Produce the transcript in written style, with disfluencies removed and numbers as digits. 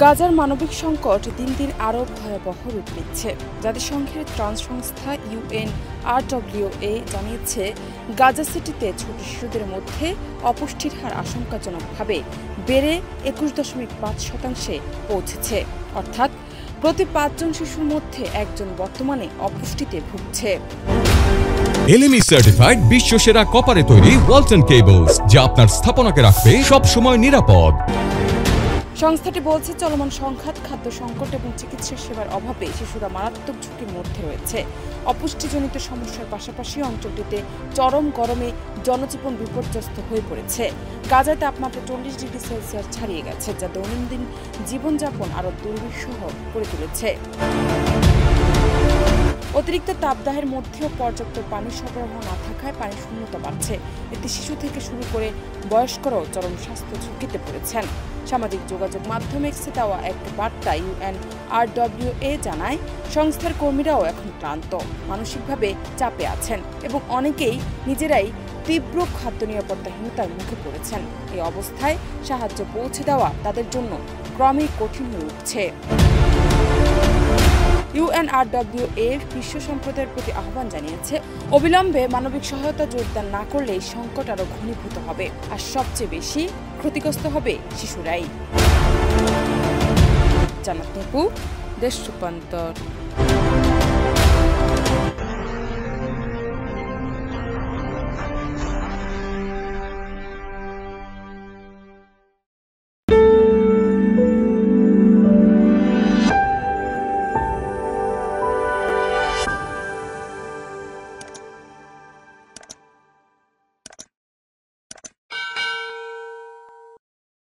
গাজার মানবিক সংকট দিন দিন আরও ভয়াবহ রূপ নিচ্ছে। জাতিসংঘের ত্রাণ সংস্থা UNRWA জানিয়েছে, গাজা সিটিতে ছোট শিশুদের মধ্যে অপুষ্টির হার আশঙ্কাজনকভাবে বেড়ে 21.5% পৌঁছেছে। অর্থাৎ প্রতি 5 জন শিশুর মধ্যে একজন বর্তমানে অপুষ্টিতে ভুগছে। LME সার্টিফাইড বিশ্বসেরা কপারে তৈরি ওয়ালটন কেবলস, যা আপনার স্থাপনাকে রাখবে সব সময় নিরাপদ। সংস্থাটি বলছে, চলমান সংঘাত, খাদ্য সংকট এবং চিকিৎসা সেবার অভাবে শিশুরা মারাত্মক ঝুঁকির মধ্যে রয়েছে। অপুষ্টিজনিত সমস্যার পাশাপাশি অঞ্চলটিতে চরম গরমে জনজীবন বিপর্যস্ত হয়ে পড়েছে। গাজায় তাপমাত্রা 40 ডিগ্রি সেলসিয়াস ছাড়িয়ে গেছে, যা দৈনন্দিন জীবনযাপন আরও দুর্বিষহ করে তুলেছে। অতিরিক্ত তাপদাহের মধ্যেও পর্যাপ্ত পানি সরবরাহ না থাকায় পানি শূন্যতা বাড়ছে। এতে শিশু থেকে শুরু করে বয়স্করাও চরম স্বাস্থ্য ঝুঁকিতে পড়েছেন। সামাজিক যোগাযোগ মাধ্যমে দেওয়া এক বার্তায় UNRWA জানায়, সংস্থার কর্মীরাও এখন ক্লান্ত, মানসিকভাবে চাপে আছেন এবং অনেকেই নিজেরাই তীব্র খাদ্য নিরাপত্তাহীনতার মুখে পড়েছেন। এই অবস্থায় সাহায্য পৌঁছে দেওয়া তাদের জন্য ক্রমেই কঠিন হয়ে উঠছে। UNRWA বিশ্ব সম্প্রদায়ের প্রতি আহ্বান জানিয়েছে, অবিলম্বে মানবিক সহায়তা জোরদার না করলে এই সংকট আরও ঘনীভূত হবে, আর সবচেয়ে বেশি ক্ষতিগ্রস্ত হবে শিশুরাই। জান্নাত নিপু, দেশ রূপান্তর।